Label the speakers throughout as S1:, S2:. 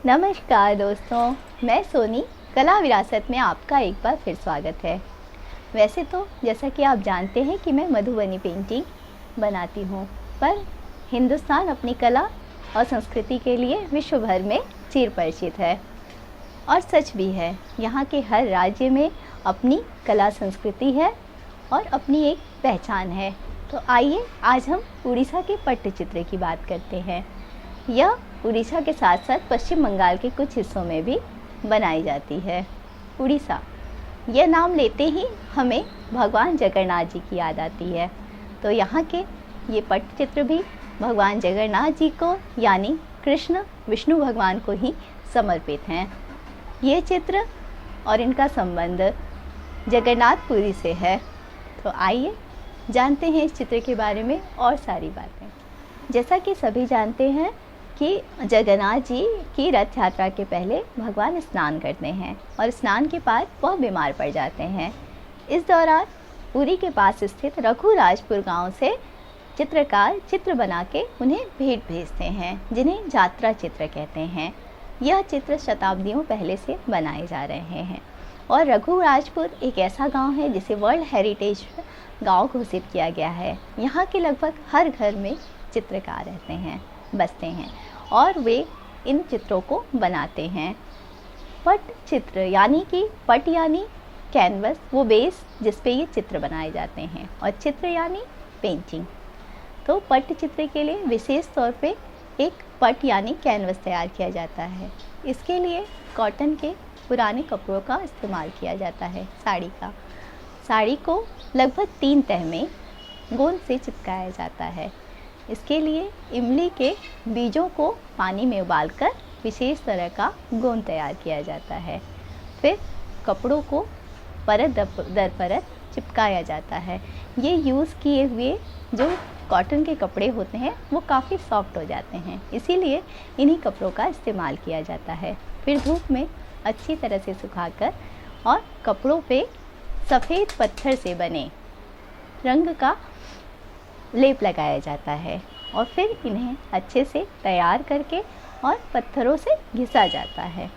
S1: नमस्कार दोस्तों, मैं सोनी। कला विरासत में आपका एक बार फिर स्वागत है। वैसे तो जैसा कि आप जानते हैं कि मैं मधुबनी पेंटिंग बनाती हूँ, पर हिंदुस्तान अपनी कला और संस्कृति के लिए विश्व भर में चिर परिचित है। और सच भी है, यहाँ के हर राज्य में अपनी कला संस्कृति है और अपनी एक पहचान है। तो आइए आज हम उड़ीसा के पट्टचित्र की बात करते हैं। यह उड़ीसा के साथ साथ पश्चिम बंगाल के कुछ हिस्सों में भी बनाई जाती है। उड़ीसा, यह नाम लेते ही हमें भगवान जगन्नाथ जी की याद आती है। तो यहाँ के ये पट्टचित्र भी भगवान जगन्नाथ जी को यानी कृष्ण विष्णु भगवान को ही समर्पित हैं। ये चित्र और इनका संबंध जगन्नाथपुरी से है। तो आइए जानते हैं इस चित्र के बारे में और सारी बातें। जैसा कि सभी जानते हैं कि जगन्नाथ जी की रथ यात्रा के पहले भगवान स्नान करते हैं और स्नान के बाद वह बीमार पड़ जाते हैं। इस दौरान पुरी के पास स्थित रघुराजपुर गांव से चित्रकार चित्र बना के उन्हें भेंट भेजते हैं, जिन्हें यात्रा चित्र कहते हैं। यह चित्र शताब्दियों पहले से बनाए जा रहे हैं और रघुराजपुर एक ऐसा गांव है जिसे वर्ल्ड हेरिटेज गांव घोषित किया गया है। यहाँ के लगभग हर घर में चित्रकार रहते हैं, बसते हैं और वे इन चित्रों को बनाते हैं। पट्टचित्र यानी कि पट यानी कैनवस, वो बेस जिस पे ये चित्र बनाए जाते हैं, और चित्र यानी पेंटिंग। तो पट्टचित्र के लिए विशेष तौर पे एक पट यानी कैनवस तैयार किया जाता है। इसके लिए कॉटन के पुराने कपड़ों का इस्तेमाल किया जाता है। साड़ी को लगभग 3 तह में गोंद से चिपकाया जाता है। इसके लिए इमली के बीजों को पानी में उबालकर विशेष तरह का गोंद तैयार किया जाता है। फिर कपड़ों को परत दर परत चिपकाया जाता है। ये यूज़ किए हुए जो कॉटन के कपड़े होते हैं वो काफ़ी सॉफ्ट हो जाते हैं, इसीलिए इन्हीं कपड़ों का इस्तेमाल किया जाता है। फिर धूप में अच्छी तरह से सुखाकर और कपड़ों पे सफ़ेद पत्थर से बने रंग का लेप लगाया जाता है और फिर इन्हें अच्छे से तैयार करके और पत्थरों से घिसा जाता है।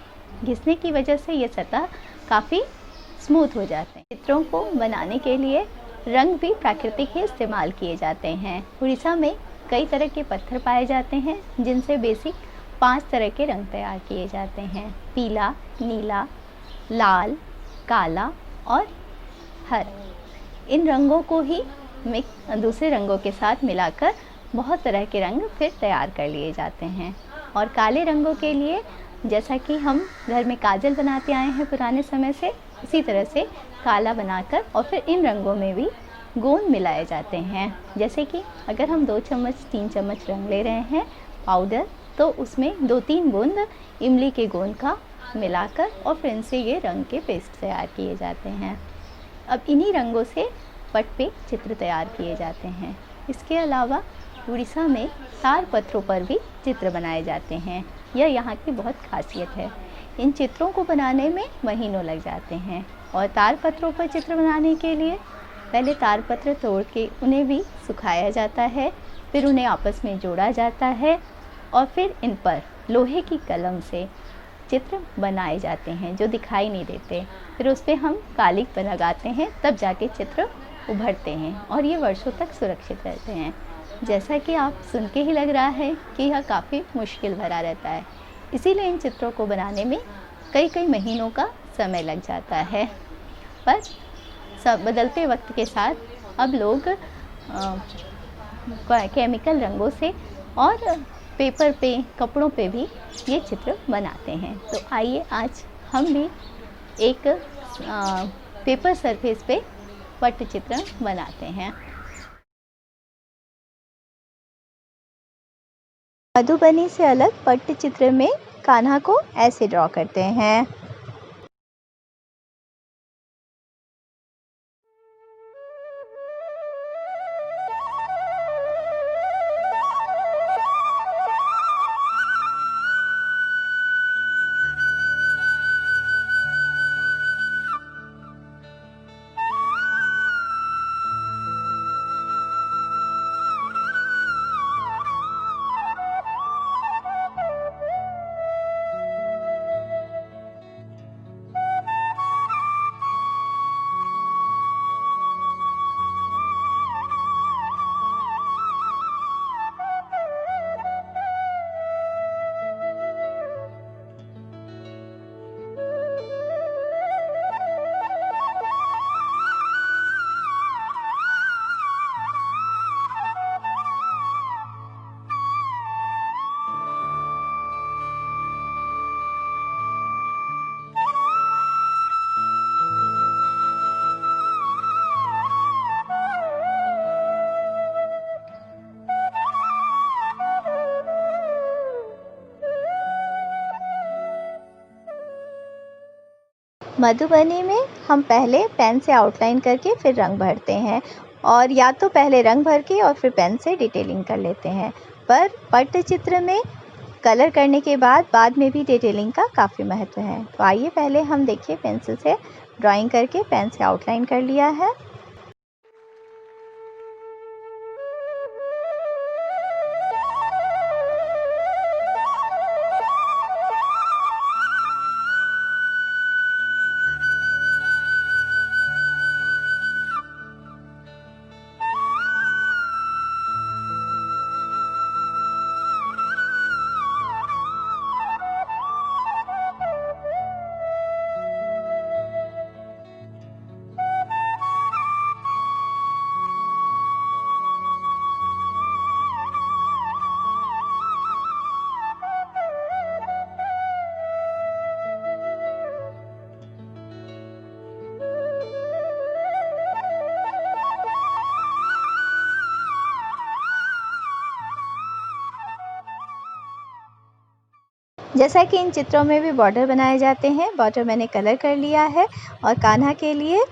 S1: घिसने की वजह से ये सतह काफ़ी स्मूथ हो जाते हैं। चित्रों को बनाने के लिए रंग भी प्राकृतिक ही इस्तेमाल किए जाते हैं। उड़ीसा में कई तरह के पत्थर पाए जाते हैं, जिनसे बेसिक 5 तरह के रंग तैयार किए जाते हैं: पीला, नीला, लाल, काला और हरा। इन रंगों को ही दूसरे रंगों के साथ मिलाकर बहुत तरह के रंग फिर तैयार कर लिए जाते हैं। और काले रंगों के लिए, जैसा कि हम घर में काजल बनाते आए हैं पुराने समय से, इसी तरह से काला बनाकर और फिर इन रंगों में भी गोंद मिलाए जाते हैं। जैसे कि अगर हम 2 चम्मच 3 चम्मच रंग ले रहे हैं पाउडर, तो उसमें 2-3 बूंद इमली के गोंद का मिलाकर और फिर इनसे ये रंग के पेस्ट तैयार किए जाते हैं। अब इन्हीं रंगों से पट पे चित्र तैयार किए जाते हैं। इसके अलावा उड़ीसा में तार पत्थरों पर भी चित्र बनाए जाते हैं। यह यहाँ की बहुत खासियत है। इन चित्रों को बनाने में महीनों लग जाते हैं और तार पत्थरों पर चित्र बनाने के लिए पहले तार पत्र तोड़ के उन्हें भी सुखाया जाता है, फिर उन्हें आपस में जोड़ा जाता है और फिर इन पर लोहे की कलम से चित्र बनाए जाते हैं जो दिखाई नहीं देते। फिर उस पर हम कालिक लगाते हैं, तब जाके चित्र उभरते हैं और ये वर्षों तक सुरक्षित रहते हैं। जैसा कि आप सुन के ही लग रहा है कि यह काफ़ी मुश्किल भरा रहता है, इसीलिए इन चित्रों को बनाने में कई महीनों का समय लग जाता है। पर सब बदलते वक्त के साथ अब लोग केमिकल रंगों से और पेपर पे, कपड़ों पे भी ये चित्र बनाते हैं। तो आइए आज हम भी एक पेपर सरफेस पे पट्टचित्र बनाते हैं। मधुबनी से अलग पट्टचित्र में कान्हा को ऐसे ड्रॉ करते हैं। मधुबनी में हम पहले पेन से आउटलाइन करके फिर रंग भरते हैं, और या तो पहले रंग भर के और फिर पेन से डिटेलिंग कर लेते हैं। पर पट्टचित्र में कलर करने के बाद में भी डिटेलिंग का काफ़ी महत्व है। तो आइए पहले हम देखिए, पेंसिल से ड्राइंग करके पेन से आउटलाइन कर लिया है। जैसा कि इन चित्रों में भी बॉर्डर बनाए जाते हैं, बॉर्डर मैंने कलर कर लिया है और कान्हा के लिए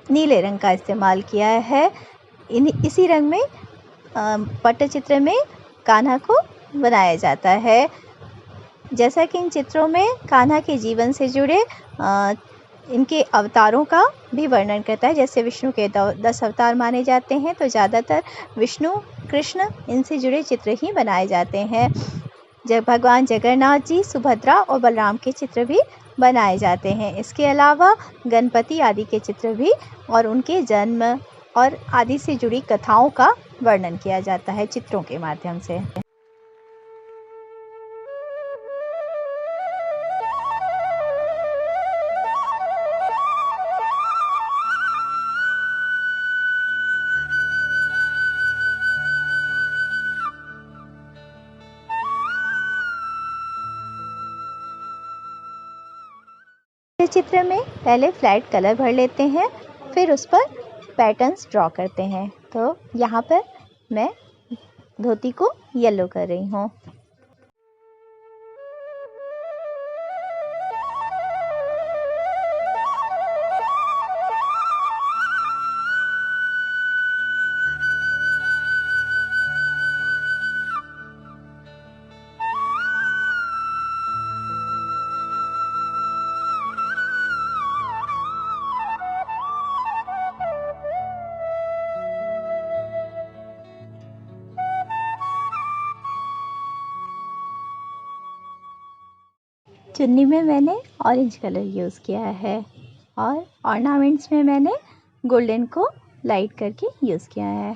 S1: नीले रंग का इस्तेमाल किया है। इसी रंग में पट्टचित्र में कान्हा को बनाया जाता है। जैसा कि इन चित्रों में कान्हा के जीवन से जुड़े इनके अवतारों का भी वर्णन करता है। जैसे विष्णु के 10 अवतार माने जाते हैं, तो ज़्यादातर विष्णु, कृष्ण, इनसे जुड़े चित्र ही बनाए जाते हैं। जब भगवान जगन्नाथ जी, सुभद्रा और बलराम के चित्र भी बनाए जाते हैं। इसके अलावा गणपति आदि के चित्र भी और उनके जन्म और आदि से जुड़ी कथाओं का वर्णन किया जाता है चित्रों के माध्यम से। चित्र में पहले फ्लैट कलर भर लेते हैं, फिर उस पर पैटर्न्स ड्रॉ करते हैं। तो यहाँ पर मैं धोती को येलो कर रही हूँ। चुन्नी में मैंने ऑरेंज कलर यूज़ किया है और ऑर्नामेंट्स में मैंने गोल्डन को लाइट करके यूज़ किया है।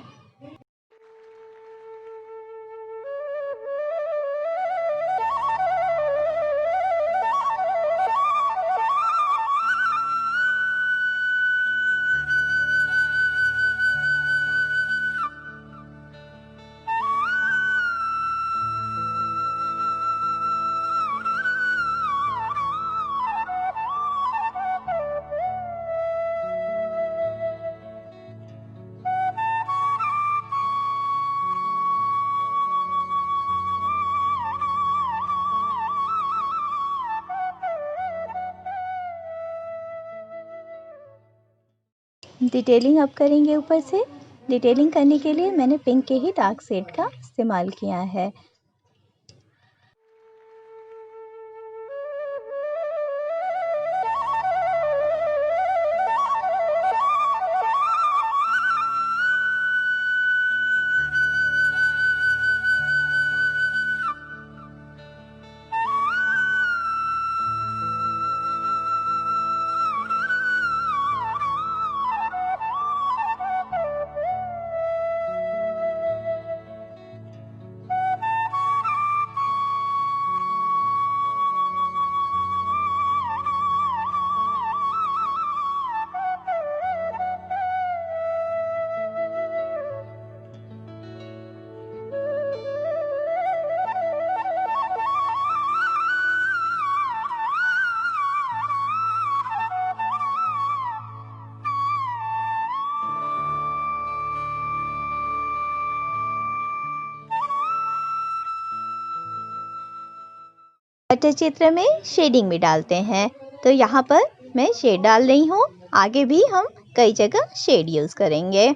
S1: डिटेलिंग अब करेंगे ऊपर से। डिटेलिंग करने के लिए मैंने पिंक के ही डार्क शेड का इस्तेमाल किया है। पट्टचित्र में शेडिंग भी डालते हैं। तो यहाँ पर मैं शेड डाल रही हूँ। आगे भी हम कई जगह शेड यूज़ करेंगे।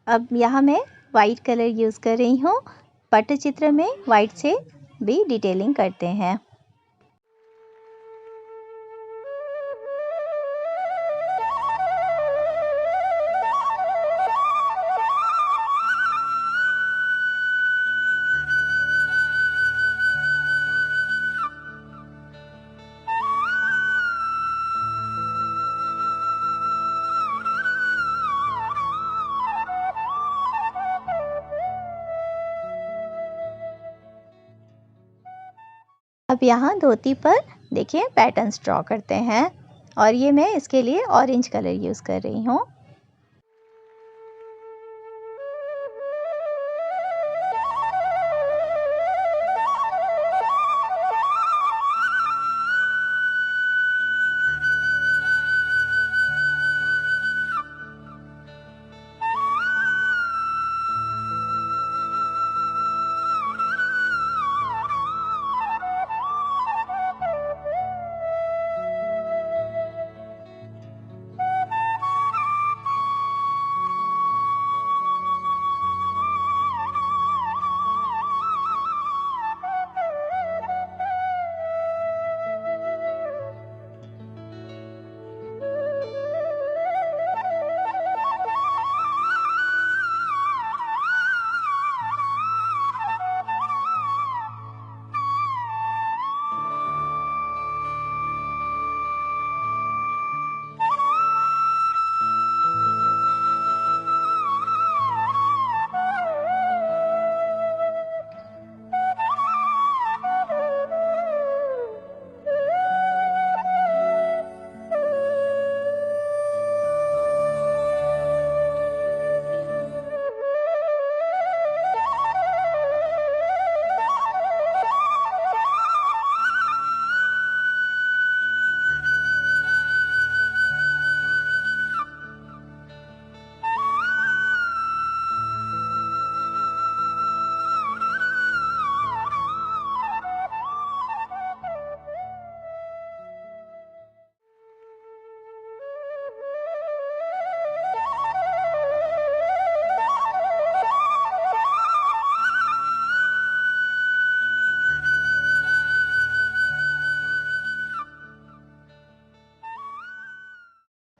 S1: अब यहाँ मैं वाइट कलर यूज़ कर रही हूँ। पट्टचित्र में वाइट से भी डिटेलिंग करते हैं। अब यहाँ धोती पर देखिए पैटर्न्स ड्रॉ करते हैं और ये मैं इसके लिए ऑरेंज कलर यूज़ कर रही हूँ।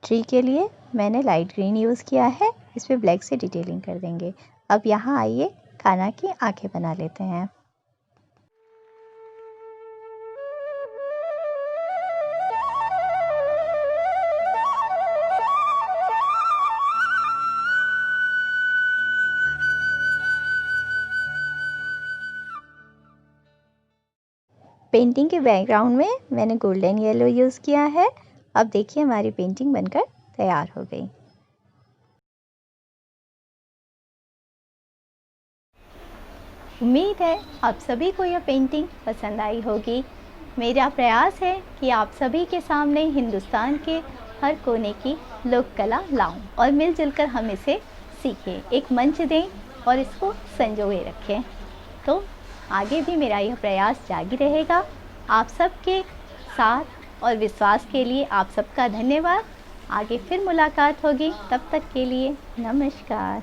S1: ट्री के लिए मैंने लाइट ग्रीन यूज़ किया है। इस पर ब्लैक से डिटेलिंग कर देंगे। अब यहाँ आइए कान्हा की आंखें बना लेते हैं। पेंटिंग के बैकग्राउंड में मैंने गोल्डन येलो यूज़ किया है। अब देखिए हमारी पेंटिंग बनकर तैयार हो गई। उम्मीद है आप सभी को यह पेंटिंग पसंद आई होगी। मेरा प्रयास है कि आप सभी के सामने हिंदुस्तान के हर कोने की लोक कला लाऊं और मिलजुल कर हम इसे सीखें, एक मंच दें और इसको संजोए रखें। तो आगे भी मेरा यह प्रयास जारी रहेगा। आप सबके साथ और विश्वास के लिए आप सबका धन्यवाद। आगे फिर मुलाकात होगी, तब तक के लिए नमस्कार।